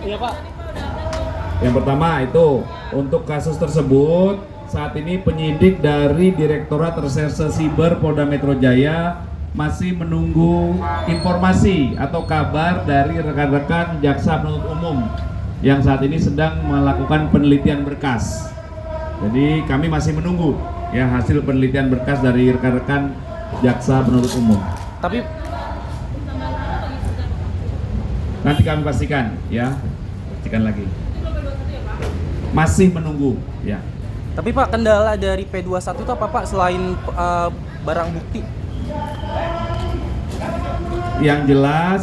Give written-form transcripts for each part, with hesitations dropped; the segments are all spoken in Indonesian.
Iya Pak. Yang pertama itu untuk kasus tersebut saat ini penyidik dari Direktorat Reserse Siber Polda Metro Jaya masih menunggu informasi atau kabar dari rekan-rekan jaksa penuntut umum yang saat ini sedang melakukan penelitian berkas. Jadi kami masih menunggu ya hasil penelitian berkas dari rekan-rekan jaksa penuntut umum. Tapi Nanti kami pastikan ya, pastikan lagi. Masih menunggu ya. Tapi Pak, kendala dari P21 itu apa Pak selain barang bukti? Yang jelas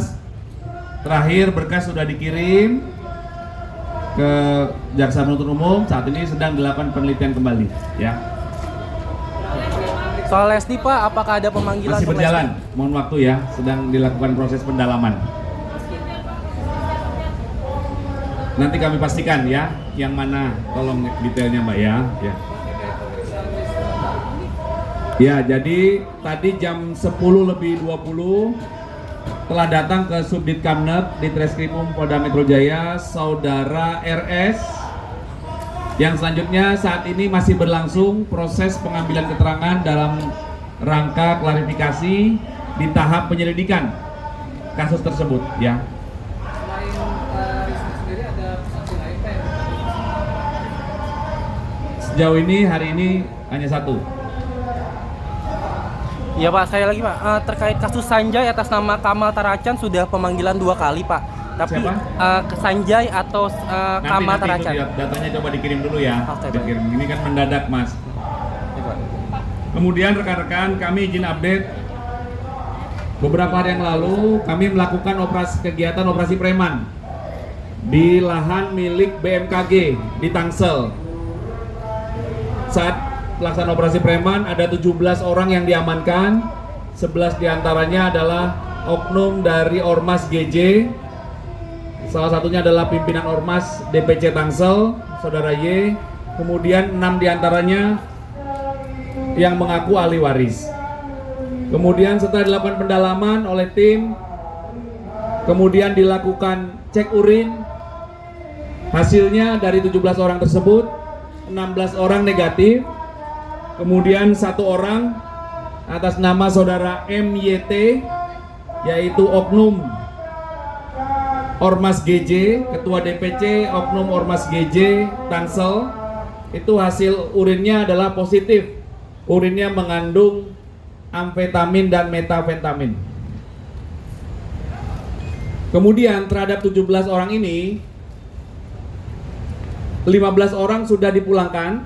terakhir berkas sudah dikirim ke jaksa penuntut umum, saat ini sedang dilakukan penelitian kembali ya. Soal Lesti Pak, apakah ada pemanggilan? Masih berjalan, mohon waktu ya, sedang dilakukan proses pendalaman. Nanti kami pastikan ya, yang mana, tolong detailnya Mbak ya. Ya, jadi tadi jam 10:20 telah datang ke Subdit Kamnep di Treskrimum Polda Metro Jaya Saudara RS, yang selanjutnya saat ini masih berlangsung proses pengambilan keterangan dalam rangka klarifikasi di tahap penyelidikan kasus tersebut ya. Sejauh ini hari ini hanya satu. Ya Pak, saya lagi Pak, terkait kasus Sanjay atas nama Kamal Taracan sudah pemanggilan 2 kali Pak. Tapi Sanjay atau Kamal Taracan? Datanya coba dikirim dulu ya. Oke, dikirim. Ini kan mendadak Mas. Kemudian rekan-rekan kami izin update. Beberapa hari yang lalu kami melakukan kegiatan operasi preman di lahan milik BMKG di Tangsel. Saat pelaksanaan operasi preman ada 17 orang yang diamankan, 11 diantaranya adalah oknum dari Ormas GJ, salah satunya adalah pimpinan Ormas DPC Tangsel, Saudara Y, kemudian 6 diantaranya yang mengaku ahli waris. Kemudian setelah dilakukan pendalaman oleh tim, kemudian dilakukan cek urin, hasilnya dari 17 orang tersebut 16 orang negatif, kemudian 1 orang atas nama Saudara MYT, yaitu oknum Ormas GJ, Ketua DPC oknum Ormas GJ Tangsel, itu hasil urinnya adalah positif, urinnya mengandung amfetamin dan metafentamin. Kemudian terhadap 17 orang ini 15 orang sudah dipulangkan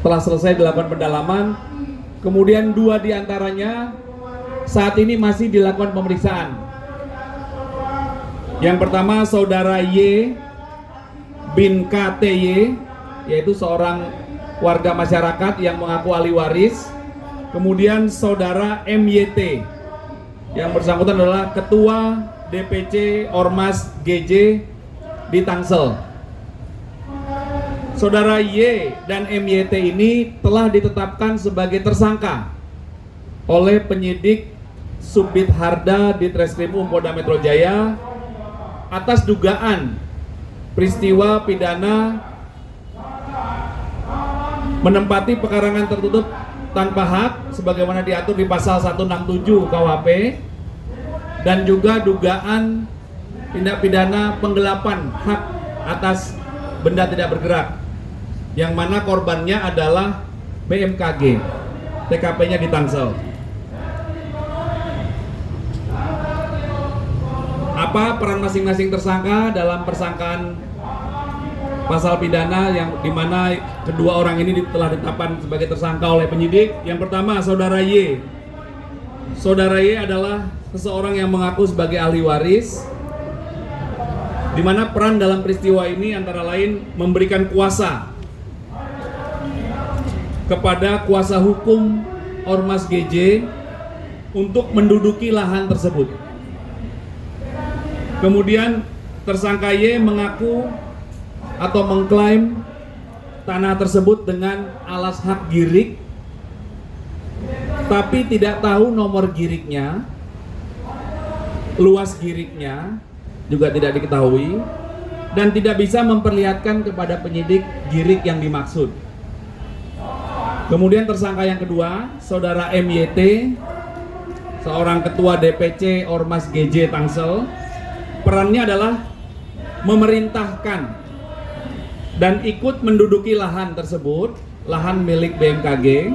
telah selesai dilakukan pendalaman. Kemudian 2 diantaranya saat ini masih dilakukan pemeriksaan. Yang pertama Saudara Y bin KTY, yaitu seorang warga masyarakat yang mengaku ahli waris. Kemudian Saudara MYT yang bersangkutan adalah Ketua DPC Ormas GJ di Tangsel. Saudara Y dan MYT ini telah ditetapkan sebagai tersangka oleh penyidik Subdit Harda di Treskrimum Polda Metro Jaya atas dugaan peristiwa pidana menempati pekarangan tertutup tanpa hak sebagaimana diatur di pasal 167 KUHP, dan juga dugaan tindak pidana penggelapan hak atas benda tidak bergerak, yang mana korbannya adalah BMKG, TKP-nya di Tangsel. Apa peran masing-masing tersangka dalam persangkaan pasal pidana yang dimana kedua orang ini telah ditetapkan sebagai tersangka oleh penyidik? Yang pertama Saudara Y. Saudara Y adalah seseorang yang mengaku sebagai ahli waris, di mana peran dalam peristiwa ini antara lain memberikan kuasa kepada kuasa hukum Ormas GJ untuk menduduki lahan tersebut. Kemudian tersangka Y mengaku atau mengklaim tanah tersebut dengan alas hak girik, tapi tidak tahu nomor giriknya, luas giriknya, juga tidak diketahui dan tidak bisa memperlihatkan kepada penyidik girik yang dimaksud. Kemudian tersangka yang kedua, saudara MYT, seorang ketua DPC Ormas GJ Tangsel. Perannya adalah memerintahkan dan ikut menduduki lahan tersebut, lahan milik BMKG,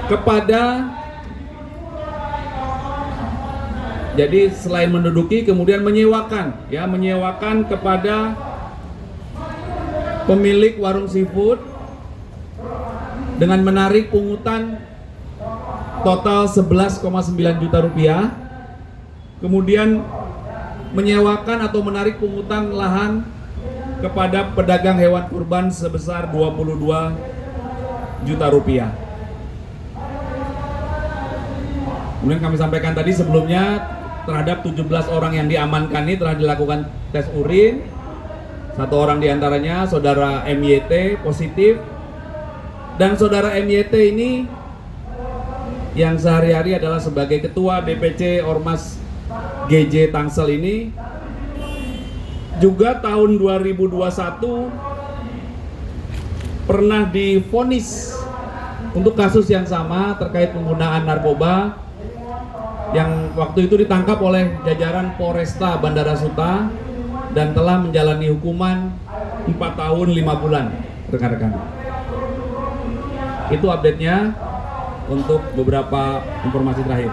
kepada, jadi selain menduduki kemudian menyewakan, ya, menyewakan kepada pemilik warung seafood dengan menarik pungutan total 11,9 juta rupiah, kemudian menyewakan atau menarik pungutan lahan kepada pedagang hewan kurban sebesar 22 juta rupiah. Kemudian kami sampaikan tadi sebelumnya, terhadap 17 orang yang diamankan ini telah dilakukan tes urin. Satu orang diantaranya saudara MYT positif, dan saudara MYT ini yang sehari-hari adalah sebagai ketua DPC Ormas GJ Tangsel ini juga tahun 2021 pernah divonis untuk kasus yang sama terkait penggunaan narkoba, yang waktu itu ditangkap oleh jajaran Polresta Bandara Suta dan telah menjalani hukuman 4 tahun 5 bulan, rekan-rekan. Itu update-nya untuk beberapa informasi terakhir.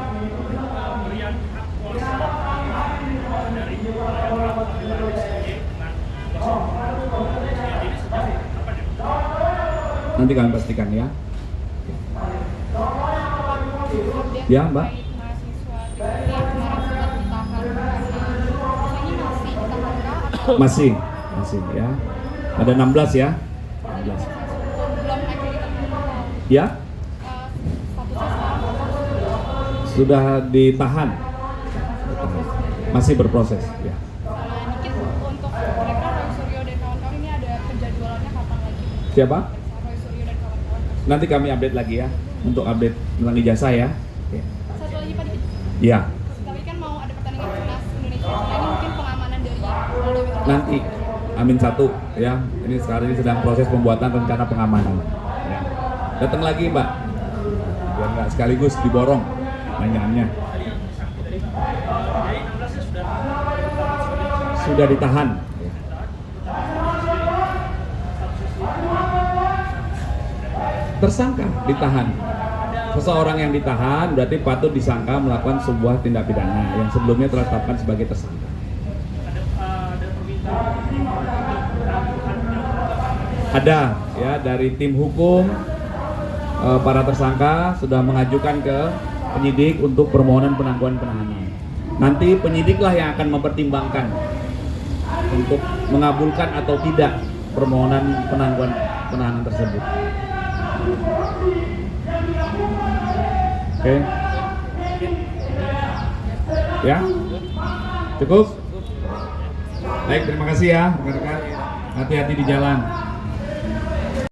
Nanti kami pastikan ya. Ya, Mbak. Masih ya. Ada 16 ya. 16. Ya? Sudah ditahan. Masih berproses ya. Dikit untuk kira-kira Roy Suryo dan kawan-kawan ini ada penjadwalannya kapan lagi? Siapa? Roy Suryo dan kawan-kawan. Nanti kami update lagi ya, untuk update tentang ijazah ya. Oke. Satu lagi Pak, Iya. tapi kan mau ada pertandingan timnas Indonesia. Nah, ini mungkin pengamanan dari Polda Metro Jaya. Nanti Amin 1 ya. Ini sekarang ini sedang proses pembuatan rencana pengamanan. Ya. Datang lagi Mbak, biar nggak sekaligus diborong pertanyaannya. Sudah ditahan. Tersangka ditahan. Seseorang yang ditahan berarti patut disangka melakukan sebuah tindak pidana yang sebelumnya telah ditetapkan sebagai tersangka. Ada ya, dari tim hukum para tersangka sudah mengajukan ke penyidik untuk permohonan penangguhan penahanan. Nanti penyidiklah yang akan mempertimbangkan untuk mengabulkan atau tidak permohonan penangguhan penahanan tersebut. Oke. Ya? Cukup? Baik, terima kasih ya rekan-rekan. Hati-hati di jalan.